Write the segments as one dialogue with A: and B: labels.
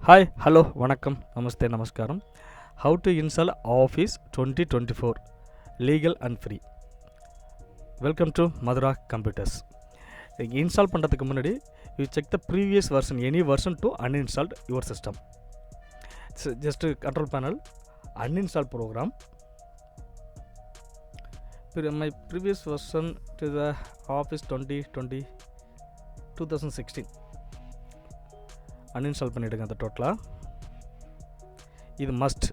A: Hi, hello, vanakkam, namaste, namaskaram. How to install Office 2024 legal and free. Welcome to Madura Computers. Install பண்றதுக்கு முன்னாடி you check the previous version, any version to uninstalled your system. It's just control panel, uninstall program. My previous version to the Office 2016. Uninstall பண்ணிவிடுங்க அந்த டோட்டலாக. இது must.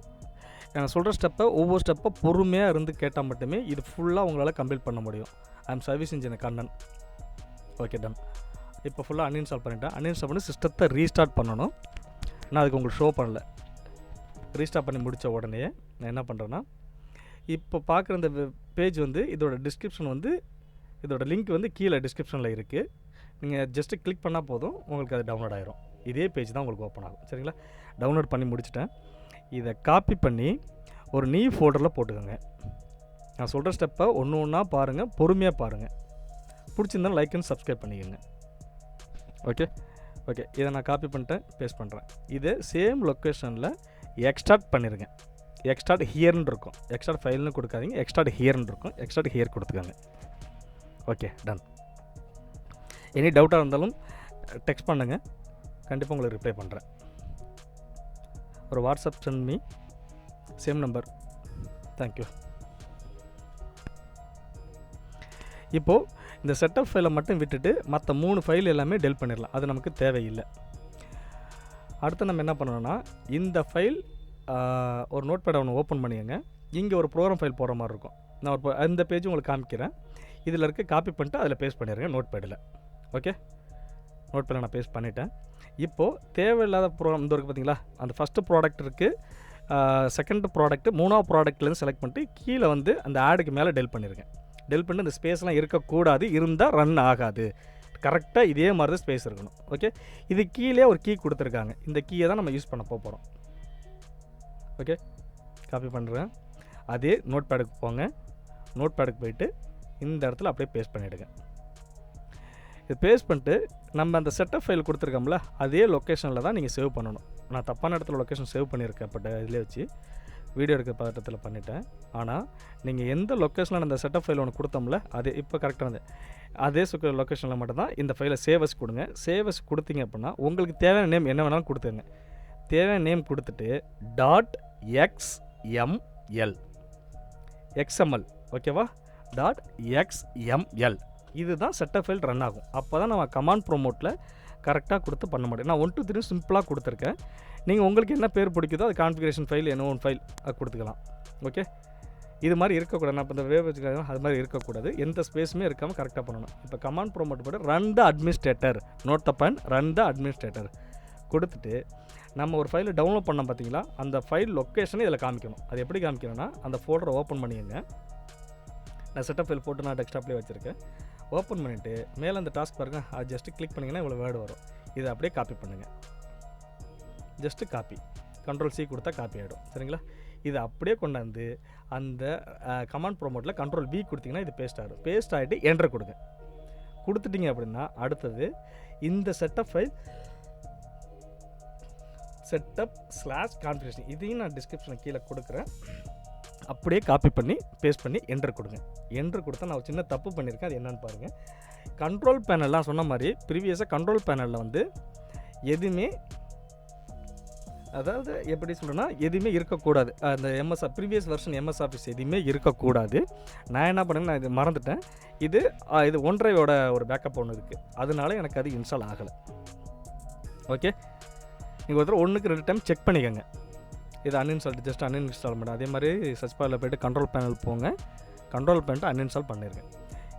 A: நான் சொல்கிற ஸ்டெப்பை ஒவ்வொரு ஸ்டெப்பை பொறுமையாக இருந்து கேட்டால் மட்டுமே இது ஃபுல்லாக உங்களால் கம்ப்ளீட் பண்ண முடியும். I am service engineer Kannan. Okay done. இப்போ ஃபுல்லாக அன்இன்ஸ்டால் பண்ணிட்டேன். அன்இன்ஸ்டால் பண்ணி சிஸ்டத்தை ரீஸ்டார்ட் பண்ணணும். நான் அதுக்கு உங்களுக்கு ஷோ பண்ணல. ரீஸ்டார்ட் பண்ணி முடித்த உடனே நான் என்ன பண்ணுறேன்னா, இப்போ பார்க்குற இந்த பேஜ் வந்து இதோட டிஸ்கிரிப்ஷன் வந்து இதோட லிங்க் வந்து கீழே டிஸ்கிரிப்ஷனில் இருக்குது. நீங்கள் ஜஸ்ட்டு கிளிக் பண்ணால் போதும், உங்களுக்கு அது டவுன்லோட் ஆகிரும். இதே பேஜ் தான் உங்களுக்கு ஓப்பன் ஆகும். சரிங்களா? டவுன்லோட் பண்ணி முடிச்சிட்டேன். இதை காப்பி பண்ணி ஒரு நியூ ஃபோல்டரில் போட்டுக்கோங்க. நான் சொல்கிற ஸ்டெப்பை ஒன்று ஒன்றா பாருங்கள், பொறுமையாக பாருங்கள். பிடிச்சிருந்தாலும் லைக் அண்ட் சப்ஸ்கிரைப் பண்ணிக்கோங்க. ஓகே இதை நான் காப்பி பண்ணிட்டேன், பேஸ்ட் பண்ணுறேன். இதை சேம் லொக்கேஷனில் எக்ஸ்ட்ராக்ட் பண்ணிடுங்க. எக்ஸ்ட்ராக்ட் ஹியர்னு இருக்கும். எக்ஸ்ட்ராக்ட் ஃபைல்னு கொடுக்காதீங்க, எக்ஸ்ட்ராக்ட் ஹியர்னு இருக்கும். எக்ஸ்ட்ராக்ட் ஹியர் கொடுத்துக்கோங்க. Okay done. எனி டவுட்டாக இருந்தாலும் டெக்ஸ்ட் பண்ணுங்கள், கண்டிப்பாக உங்களுக்கு ரிப்ளை பண்ணுறேன். ஒரு WhatsApp send me, same number. Thank you. இப்போது இந்த செட்டப் ஃபைலை மட்டும் விட்டுட்டு மற்ற 3 ஃபைல் எல்லாமே டெலிட் பண்ணிடலாம். அது நமக்கு தேவையில்லை. அடுத்து நம்ம என்ன பண்ணணும்னா, இந்த ஃபைல் ஒரு நோட் பேடை ஒன்று ஓப்பன் பண்ணிக்கோங்க. இங்கே ஒரு ப்ரோக்ராம் ஃபைல் போகிற மாதிரி இருக்கும். நான் ஒரு அந்த பேஜ் உங்களுக்கு காமிக்கிறேன். இதில் இருக்க காப்பி பண்ணிட்டு அதில் பேஸ்ட் பண்ணிடுங்க நோட் பேடில். ஓகே, நோட் பேடில் நான் பேஸ்ட் பண்ணிட்டேன். இப்போது தேவையில்லாத ப்ரோக்ராம் இந்த இருக்குது பார்த்தீங்களா, அந்த ஃபஸ்ட்டு ப்ராடக்ட் இருக்குது, செகண்ட் ப்ராடக்ட்டு, 3ஆவது ப்ராடக்ட்லேருந்து செலக்ட் பண்ணிட்டு கீழே வந்து அந்த ஆடுக்கு மேலே டெல் பண்ணிடுங்க. டெல் பண்ணி அந்த ஸ்பேஸ்லாம் இருக்கக்கூடாது, இருந்தால் ரன் ஆகாது. கரெக்டாக இதே மாதிரி தான் ஸ்பேஸ் இருக்கணும். ஓகே, இது கீழே ஒரு கீ கொடுத்துருக்காங்க. இந்த கீயை தான் நம்ம யூஸ் பண்ண போகிறோம். ஓகே, காப்பி பண்ணுறேன். அதே நோட் பேடுக்கு போங்க. நோட் பேடுக்கு போயிட்டு இந்த இடத்துல அப்படியே பேஸ்ட் பண்ணிவிடுங்க. இது பேஸ்ட் பண்ணிட்டு நம்ம அந்த செட்டப் ஃபைல் கொடுத்துருக்கோம்ல, அதே லொக்கேஷனில் தான் நீங்கள் சேவ் பண்ணணும். நான் தப்பான இடத்துல லொக்கேஷன் சேவ் பண்ணியிருக்கேன். பட் இதிலே வச்சு வீடியோ எடுக்கிற பதட்டத்தில் பண்ணிட்டேன். ஆனால் நீங்கள் எந்த லொக்கேஷனில் அந்த செட்டப் ஃபைல் ஒன்று கொடுத்தோம்ல, அது இப்போ கரெக்டானது அதே லொக்கேஷனில் மட்டும்தான் இந்த ஃபைலை சேவஸ் கொடுங்க. சேவஸ் கொடுத்தீங்க அப்படின்னா உங்களுக்கு தேவையான நேம் என்ன வேணாலும் கொடுத்துருங்க. தேவையான நேம் கொடுத்துட்டு .xml ஓகேவா, .xml இதுதான் செட்டப் ஃபைல் ரன் ஆகும். அப்போ தான் நம்ம கமாண்ட் ப்ரோமோட்டில் கரெக்டாக கொடுத்து பண்ண முடியும். நான் 1 2 3 சிம்பிளாக கொடுத்துருக்கேன். நீங்கள் உங்களுக்கு என்ன பேர் பிடிக்குதோ அது கான்ஃபிகரேஷன் ஃபைல் என்ன ஒன் ஃபைல் அது கொடுத்துக்கலாம். ஓகே, இது மாதிரி இருக்கக்கூடாது. நான் இப்போ இந்த வேவ் வச்சுக்காக அது மாதிரி இருக்கக்கூடாது. எந்த ஸ்பேஸுமே இருக்காமல் கரெக்டாக பண்ணணும். இப்போ கமாண்ட் ப்ரோமோட் போட்டு run the administrator, note the point, run the administrator கொடுத்துட்டு நம்ம ஒரு ஃபைலை டவுன்லோட் பண்ணோம் பார்த்தீங்களா, அந்த ஃபைல் லொக்கேஷனை இதில் காமிக்கணும். அது எப்படி காமிக்கணும்னா, அந்த ஃபோல்டரை ஓப்பன் பண்ணிடுங்க. நான் செட்டப் ஃபைல் போட்டு நான் டெஸ்க்டாப்லேயே வச்சுருக்கேன். ஓப்பன் பண்ணிவிட்டு மேலே அந்த டாஸ்க் பாருங்கள், அது ஜஸ்ட்டு கிளிக் பண்ணிங்கன்னா இவ்வளோ வேர்டு வரும். இதை அப்படியே காப்பி பண்ணுங்கள். ஜஸ்ட்டு காப்பி, Ctrl+C கொடுத்தா காப்பி ஆகிடும். சரிங்களா? இதை அப்படியே கொண்டாந்து அந்த கமாண்ட் ப்ரோமோட்டில் Ctrl+V கொடுத்தீங்கன்னா இது பேஸ்ட் ஆகிடும். பேஸ்ட் ஆகிட்டு என்டர் கொடுங்க. கொடுத்துட்டிங்க அப்படின்னா அடுத்தது இந்த செட்டப் ஃபைல் setup/configuration இதையும் நான் டிஸ்கிரிப்ஷனில் கீழே கொடுக்குறேன். அப்படியே காப்பி பண்ணி பேஸ்ட் பண்ணி என்டர் கொடுங்க. என்டர் கொடுத்தா நான் ஒரு சின்ன தப்பு பண்ணியிருக்கேன். அது என்னென்னு பாருங்கள். கண்ட்ரோல் பேனல்லாம் சொன்ன மாதிரி ப்ரீவியஸாக கண்ட்ரோல் பேனலில் வந்து எதுவுமே, அதாவது எப்படி சொல்கிறேன்னா, எதுவுமே இருக்கக்கூடாது. அந்த ப்ரீவியஸ் வெர்ஷன் MS ஆஃபீஸ் எதுவுமே இருக்கக்கூடாது. நான் என்ன பண்ணேன்னு நான் இது மறந்துட்டேன். இது OneDriveஓட ஒரு பேக்கப் ஒன்று இருக்குது. அதனால எனக்கு அது இன்ஸ்டால் ஆகலை. ஓகே, நீங்கள் ஒருத்தர் 1க்கு 2 டைம் செக் பண்ணிக்கோங்க. இது ஜஸ்ட் அன்இன்ஸ்டால் பண்ண. அதே மாதிரி சர்ச் பாரில் போய்ட்டு கண்ட்ரோல் பேனல் போங்க. கண்ட்ரோல் பண்ணிட்டு அன்இன்ஸ்டால் பண்ணிடுங்க.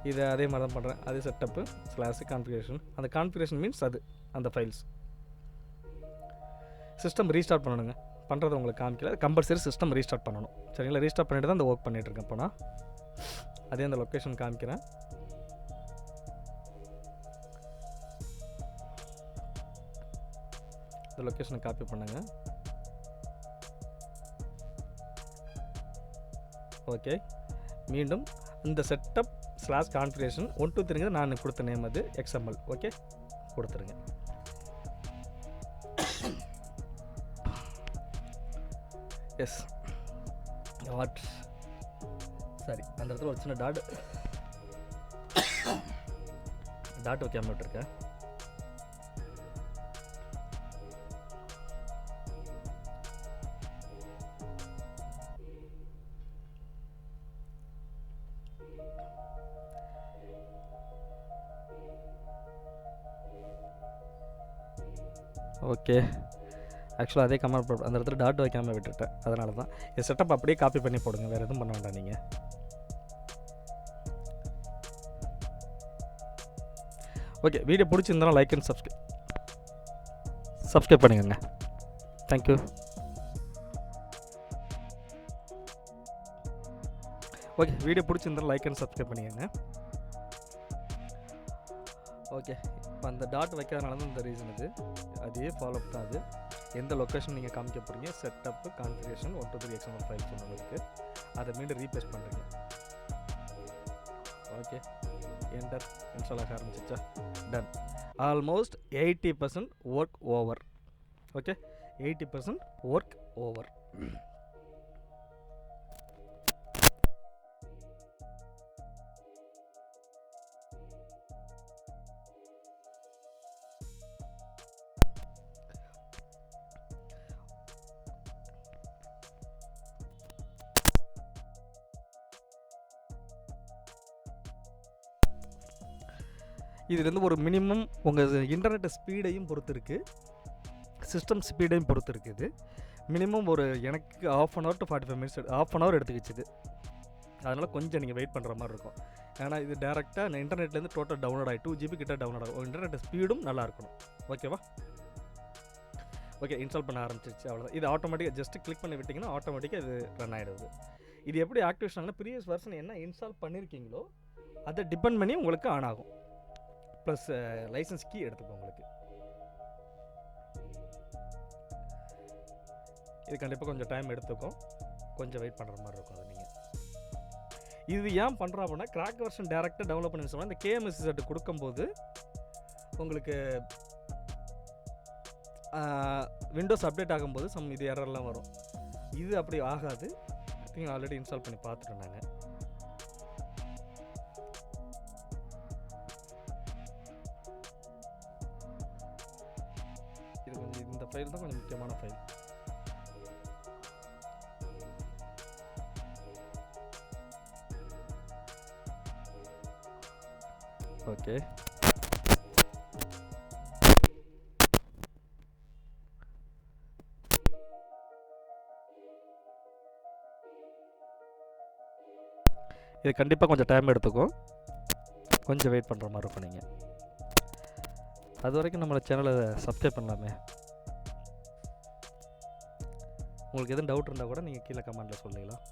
A: இதை அதே மாதிரி தான் பண்ணுறேன். அதே செட்டப்பு /கான்ஃபிகரேஷன். அந்த கான்ஃபிகரேஷன் மீன்ஸ் அது அந்த ஃபைல்ஸ். சிஸ்டம் ரீஸ்டார்ட் பண்ணணுங்க. பண்ணுறது உங்களுக்கு காமிக்கல. கம்பல்சரி சிஸ்டம் ரீஸ்டார்ட் பண்ணணும். சரிங்களா? ரீஸ்டார்ட் பண்ணிட்டு தான் அந்த ஒர்க் பண்ணிகிட்ருக்கேன். இப்போ நான் அதே அந்த லொக்கேஷன் காமிக்கிறேன். இந்த லொக்கேஷனை காப்பி பண்ணுங்கள். ஓகே, மீண்டும் இந்த setup/configuration 1 2 3 நான் கொடுத்த நேம் அது XML. ஓகே, கொடுத்துருங்க. எஸ் வாட் சாரி, அந்த இடத்துல ஒரு சின்ன டாட் வைக்காம விட்டுருக்கேன். ஓகே, ஆக்சுவலாக அதே கமெண்ட் ப்ராப்ளம், அந்த இடத்துல டாட் வைக்காமல் விட்டுட்டேன், அதனால தான். இந்த செட்டப் அப்படியே காப்பி பண்ணி போடுங்க, வேறு எதுவும் பண்ண வேண்டாம் நீங்கள். ஓகே, வீடியோ பிடிச்சிருந்தாலும் லைக் அண்ட் சப்ஸ்கிரைப் பண்ணிக்கோங்க. தேங்க்யூ. ஓகே, வீடியோ பிடிச்சிருந்தாலும் லைக் அண்ட் சப்ஸ்கிரைப் பண்ணிக்கோங்க. ஓகே, இப்போ அந்த டாட் வைக்கிறதுனால தான் இந்த ரீசன் இது. அதே ஃபாலோ அப் தான் அது. எந்த லொக்கேஷன் நீங்கள் காமிக்க போகிறீங்க, செட்டப்பு, கான்ஃபிகரேஷன், 1 2 3 XML ஃபைல் ஒன்று இருக்குது, அதை மீண்டும் ரீப்ளேஸ் பண்ணுறீங்க. ஓகே, என்டர், இன்ஸ்டால் ஆக ஆரம்பிச்சிச்சா? Done. Almost 80% work over. Okay, 80% work over. இதுலேருந்து ஒரு மினிமம் உங்கள் இன்டர்நெட் ஸ்பீடையும் பொறுத்து இருக்குது, சிஸ்டம் ஸ்பீடையும் பொறுத்து இருக்குது. மினிமம் ஒரு எனக்கு 1/2 hour to 45 minutes, 1/2 hour எடுத்துக்கிச்சுது. அதனால் கொஞ்சம் நீங்கள் வெயிட் பண்ணுற மாதிரி இருக்கும். ஏன்னா இது டேரெக்டாக இன்டர்நெட்லேருந்து டோட்டல் டவுன்லோட் ஆகி 2 GB கிட்ட டவுன்லோட் ஆகும். இன்டர்நெட் ஸ்பீடும் நல்லா இருக்கணும். ஓகேவா? ஓகே, இன்ஸ்டால் பண்ண ஆரம்பிச்சிருச்சு, அவ்வளோதான். இது ஆட்டோமேட்டிக்காக ஜஸ்ட் கிளிக் பண்ணி விட்டிங்கன்னா ஆட்டோமேட்டிக்காக இது ரன் ஆகிடுது. இது எப்படி ஆக்டிவேஷன் ஆகுனா, ப்ரீவியஸ் வெர்ஷன் என்ன இன்ஸ்டால் பண்ணியிருக்கீங்களோ அதை டிபெண்ட் பண்ணி உங்களுக்கு ஆன் ஆகும். ப்ளஸ் லைசன்ஸ் கீ எடுத்துக்கோ உங்களுக்கு. இது கண்டிப்பாக கொஞ்சம் டைம் எடுத்துக்கும், கொஞ்சம் வெயிட் பண்ணுற மாதிரி இருக்கும். அது நீங்கள் இது ஏன் பண்ணுறோம் அப்படின்னா, கிராக் வெர்ஷன் டேரெக்டாக டெவலப் பண்ணி சொன்னால் இந்த கேஎம்எஸ்சி செட்டு கொடுக்கும்போது உங்களுக்கு விண்டோஸ் அப்டேட் ஆகும்போது இது எரர்லாம் வரும். இது அப்படி ஆகாது. நீங்கள் ஆல்ரெடி இன்ஸ்டால் பண்ணி பார்த்துட்டோம் நாங்கள். இது கொஞ்சம் இந்த ஃபைல் தான் கொஞ்சம் முக்கியமான ஃபைல். ஓகே, இது கண்டிப்பாக கொஞ்சம் டைம் எடுத்துக்கும், கொஞ்சம் வெயிட் பண்ணுற மாதிரி இருக்கும். நீங்கள் அது வரைக்கும் நம்மளோட சேனலை சப்ஸ்கிரைப் பண்ணலாமே. உங்களுக்கு எதுவும் டவுட் இருந்தால் கூட நீங்கள் கீழே கமெண்ட்டில் சொல்லிக்கலாம்.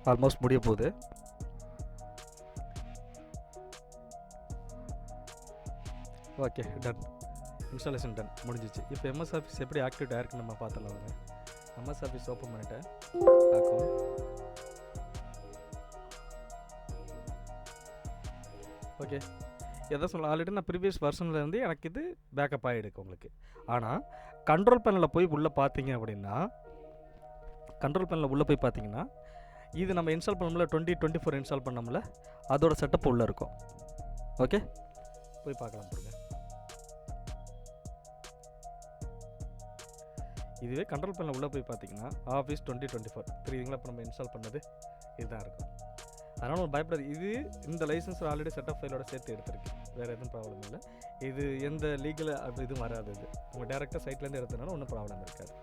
A: ஆல்மோஸ்ட் முடிய போகுது. Okay, ton. இன்ஸ்டாலேஷன் டன், முடிஞ்சிச்சு. இப்போ எம்எஸ் ஆஃபீஸ் எப்படி ஆக்டிவேட் ஆயிருக்குன்னு நம்ம பார்த்துலாம். வாங்க, எம்எஸ் ஆஃபீஸ் ஓப்பன் பண்ணிட்டேன். அக்கௌண்ட் ஓகே, எதை சொல்ல, ஆல்ரெடி நான் ப்ரீவியஸ் வெர்ஷன்லேருந்து எனக்கு இது பேக்கப் ஆகிடுக்கு உங்களுக்கு. ஆனால் கண்ட்ரோல் பேனலில் போய் உள்ளே பார்த்தீங்க அப்படின்னா, கண்ட்ரோல் பேனலில் உள்ளே போய் பார்த்தீங்கன்னா, இது நம்ம இன்ஸ்டால் பண்ணோம்ல 2024 இன்ஸ்டால் பண்ணோம்ல, அதோட செட்டப் உள்ளே இருக்கும். ஓகே, போய் பார்க்கலாம் பாருங்க. இதுவே கண்ட்ரோல் பேனல் உள்ளே போய் பார்த்தீங்கன்னா ஆஃபீஸ் 2024 தெரியுதுங்களா? இப்போ நம்ம இன்ஸ்டால் பண்ணது இதுதான் இருக்கும். அதனால் ஒரு பயப்படாது. இது இந்த லைசன்ஸ் ஆல்ரெடி செட்டப் ஃபைலோட சேர்த்து எடுத்திருக்கு, வேறு எதுவும் ப்ராப்ளம் இல்லை. இது எந்த லீகல் இதுவும் வராது. இது உங்கள் டேரெக்டாக சைட்லேருந்து எடுத்தனால ஒன்றும் ப்ராப்ளம் இருக்காது.